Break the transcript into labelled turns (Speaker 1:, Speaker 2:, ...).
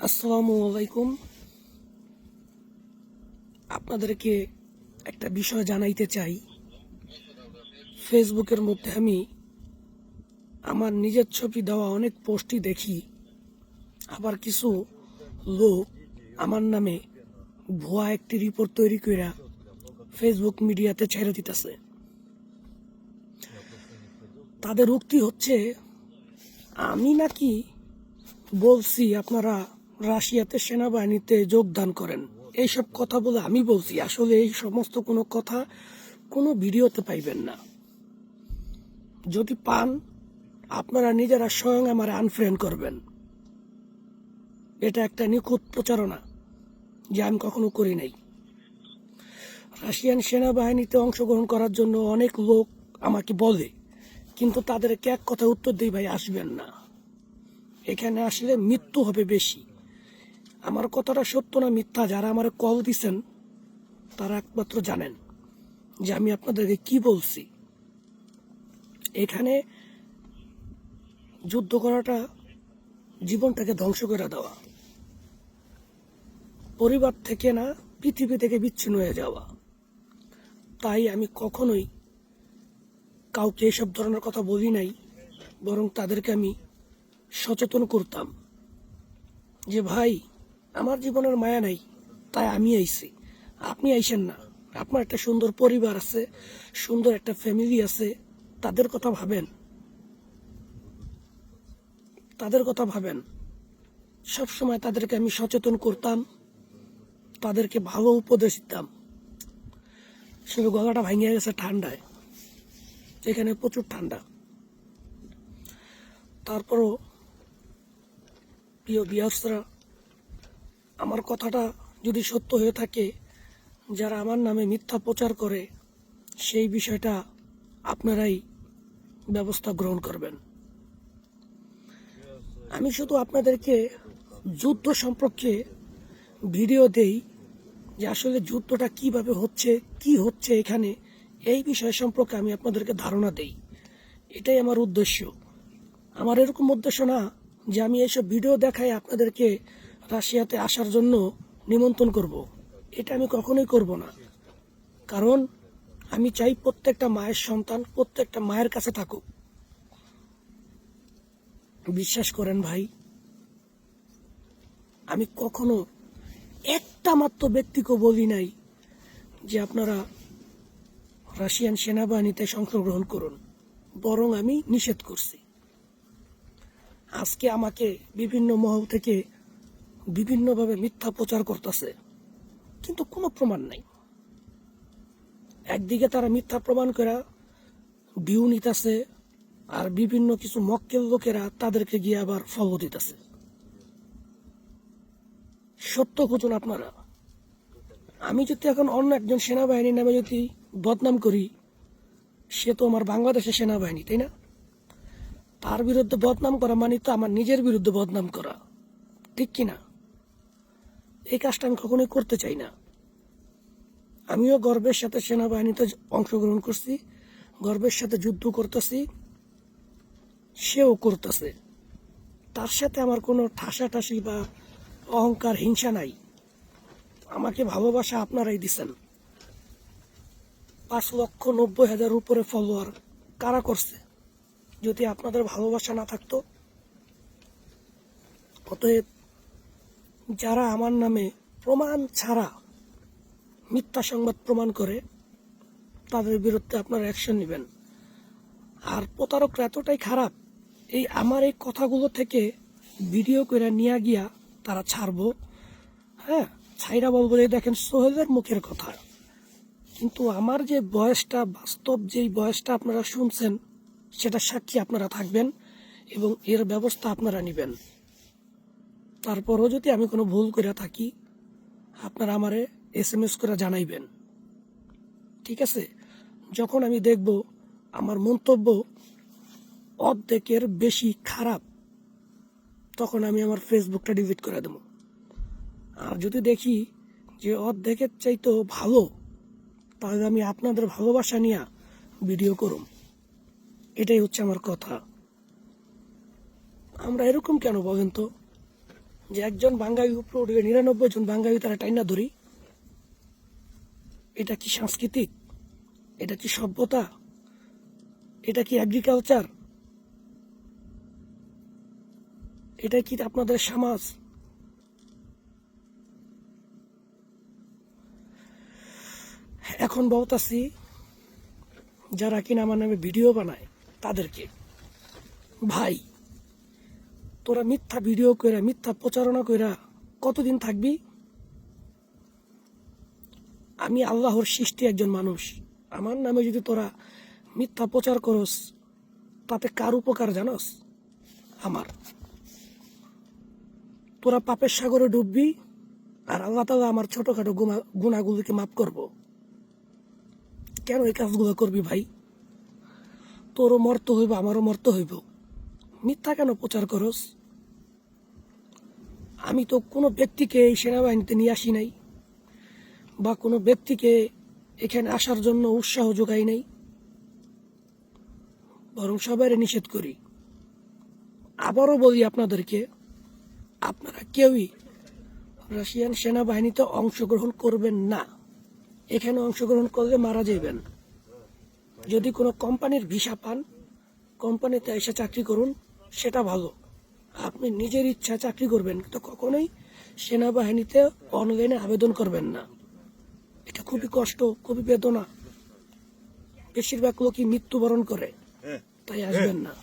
Speaker 1: আসসালামু আলাইকুম। আপনাদেরকে একটা বিষয় জানাইতে চাই। ফেসবুকের মধ্যে আমি আমার নিজের ছবি দেওয়া অনেক পোস্টই দেখি, আবার কিছু লোক আমার নামে ভুয়া একটি রিপোর্ট তৈরি করে ফেসবুক মিডিয়াতে ছেড়ে দিতেছে। তাদের উক্তি হচ্ছে আমি নাকি বলছি আপনারা রাশিয়াতে সেনাবাহিনীতে যোগদান করেন। এইসব কথা বলে আমি বলছি, আসলে এই সমস্ত কোনো কথা কোনো ভিডিওতে পাইবেন না। যদি পান আপনারা নিজেরা স্বয়ং আমার আনফ্রেন্ড করবেন। এটা একটা নিখুঁত প্রচারণা যে আমি কখনো করি নাই। রাশিয়ান সেনাবাহিনীতে অংশগ্রহণ করার জন্য অনেক লোক আমাকে বলে, কিন্তু তাদেরকে এক কথা উত্তর দিই, ভাই আসবেন না, এখানে আসলে মৃত্যু হবে বেশি। আমার কথাটা সত্য না মিথ্যা যারা আমার কল দিছেন তারা একমাত্র জানেন যে আমি আপনাদেরকে কি বলছি। এখানে যুদ্ধ করাটা জীবনটাকে ধ্বংস করে দেওয়া, পরিবার থেকে না পৃথিবী থেকে বিচ্ছিন্ন হয়ে যাওয়া। তাই আমি কখনোই কাউকে এসব ধরনের কথা বলি নাই, বরং তাদেরকে আমি সচেতন করতাম যে ভাই আমার জীবনের মায়া নাই, তাই আমি আইছি, আপনি আইসেন না। আপনার একটা সুন্দর পরিবার আছে, সুন্দর একটা ফ্যামিলি আছে, তাদের কথা ভাবেন, তাদের কথা ভাবেন। সবসময় তাদেরকে আমি সচেতন করতাম, তাদেরকে ভালো উপদেশ দিতাম। শুধু গলাটা ভাঙিয়ে গেছে ঠান্ডায়, এখানে প্রচুর ঠান্ডা। তারপরও প্রিয় ভিউয়ার্সরা, আমার কথাটা যদি সত্য হয়ে থাকে, যারা আমার নামে মিথ্যা প্রচার করে সেই বিষয়টা আপনারাই ব্যবস্থা গ্রহণ করবেন। আমি শুধু আপনাদেরকে যুদ্ধ সম্পর্কে ভিডিও দেই যে আসলে যুদ্ধটা কিভাবে হচ্ছে, কি হচ্ছে এখানে, এই বিষয় সম্পর্কে আমি আপনাদেরকে ধারণা দেই। এটাই আমার উদ্দেশ্য। আমার এরকম উদ্দেশ্য না যে আমি এইসব ভিডিও দেখাই আপনাদেরকে রাশিয়াতে আসার জন্য নিমন্ত্রণ করব। এটা আমি কখনোই করব না, কারণ আমি চাই প্রত্যেকটা মায়ের সন্তান প্রত্যেকটা মায়ের কাছে থাকুক। বিশ্বাস করেন ভাই, আমি কখনো একটা মাত্র ব্যক্তিকে বলি নাই যে আপনারা রাশিয়ান সেনাবাহিনীতে অংশগ্রহণ করুন, বরং আমি নিষেধ করছি। আজকে আমাকে বিভিন্ন মহল থেকে বিভিন্নভাবে মিথ্যা প্রচার করতেছে, কিন্তু কোনো প্রমাণ নাই। একদিকে তারা মিথ্যা প্রমাণ করে ভিউ নিতেছে, আর বিভিন্ন কিছু মক্কেল লোকেরা তাদেরকে গিয়ে আবার ফলো দিতেছে। সত্য খুঁজুন আপনারা। আমি যদি এখন অন্য একজন সেনাবাহিনীর নামে যদি বদনাম করি, সে তো আমার বাংলাদেশের সেনাবাহিনী, তাই না? তার বিরুদ্ধে বদনাম করা মানে তো আমার নিজের বিরুদ্ধে বদনাম করা, ঠিক কিনা? এই কাজটা আমি কখনোই করতে চাই না। আমিও গর্বের সাথে সেনাবাহিনীতে অংশগ্রহণ করছি, গর্বের সাথে যুদ্ধ করতেছি, সেও করতেছে। তার সাথে আমার কোনো ঠাসাঠাসি বা অহংকার হিংসা নাই। আমাকে ভালোবাসা আপনারাই দিচ্ছেন। 5,90,000 উপরে ফলোয়ার কারা করছে? যদি আপনাদের ভালোবাসা না থাকতো? অতএব যারা আমার নামে প্রমাণ ছাড়া মিথ্যা সংবাদ প্রমাণ করে তাদের বিরুদ্ধে আপনারা অ্যাকশন নেবেন। আর প্রতারকরা এতটাই খারাপ, এই আমার এই কথাগুলো থেকে ভিডিও করে নিয়ে গিয়া তারা ছাড়বো, হ্যাঁ, ছাইরা বলবো যে দেখেন সোহেলের মুখের কথা। কিন্তু আমার যে বয়সটা, বাস্তব যেই বয়সটা আপনারা শুনছেন, সেটা সাক্ষী আপনারা থাকবেন এবং এর ব্যবস্থা আপনারা নেবেন। তারপরও যদি আমি কোনো ভুল করে থাকি, আপনারা আমারে SMS করে জানাইবেন, ঠিক আছে? যখন আমি দেখব আমার মন্তব্য অর্ধেকের বেশি খারাপ, তখন আমি আমার ফেসবুকটা ডিলিট করে দেবো। আর যদি দেখি যে অর্ধেকের চাইতেও ভালো, তাহলে আমি আপনাদের ভালোবাসা নিয়ে ভিডিও করুম। এটাই হচ্ছে আমার কথা। আমরা এরকম কেন বলেন তো? যে একজন বাঙালি উপরে উঠে 99 জন বাঙালি তারা টাইনা ধরি? এটা কি সাংস্কৃতিক? এটা কি সভ্যতা? এটা কি এগ্রিকালচার? এটা কি আপনাদের সমাজ? এখন বলতাছি যারা কিনা আমার নামে ভিডিও বানায় তাদেরকে, ভাই তোরা মিথ্যা ভিডিও কইরা মিথ্যা প্রচারণা কইরা কতদিন থাকবি? আমি আল্লাহর সৃষ্টি একজন মানুষ, আমার নামে যদি তোরা মিথ্যা প্রচার করস তাতে কার উপকার জানস? আমার। তোরা পাপের সাগরে ডুববি আর আল্লাহ তাআলা আমার ছোটখাটো গুনাহগুলোকে মাফ করব। কেন এই কাজগুলো করবি ভাই? তোরও মরতে হইব, আমারও মরতে হইব। মিথ্যা কেন প্রচার করস? আমি তো কোনো ব্যক্তিকে এই সেনাবাহিনীতে নিয়ে আসি নাই, বা কোনো ব্যক্তিকে এখানে আসার জন্য উৎসাহ যোগাই নাই, বরং সবাই নিষেধ করি। আবারও বলি আপনাদেরকে, আপনারা কেউই রাশিয়ান সেনাবাহিনীতে অংশগ্রহণ করবেন না। এখানে অংশগ্রহণ করলে মারা যাবেন। যদি কোনো কোম্পানির ভিসা পান, কোম্পানিতে এসে চাকরি করুন, সেটা ভালো। আপনি নিজের ইচ্ছা চাকরি করবেন, তো কখনোই সেনাবাহিনীতে অনলাইনে আবেদন করবেন না। এটা খুবই কষ্ট, খুবই বেদনা। বেশিরভাগ লোকই মৃত্যুবরণ করে, তাই আসবেন না।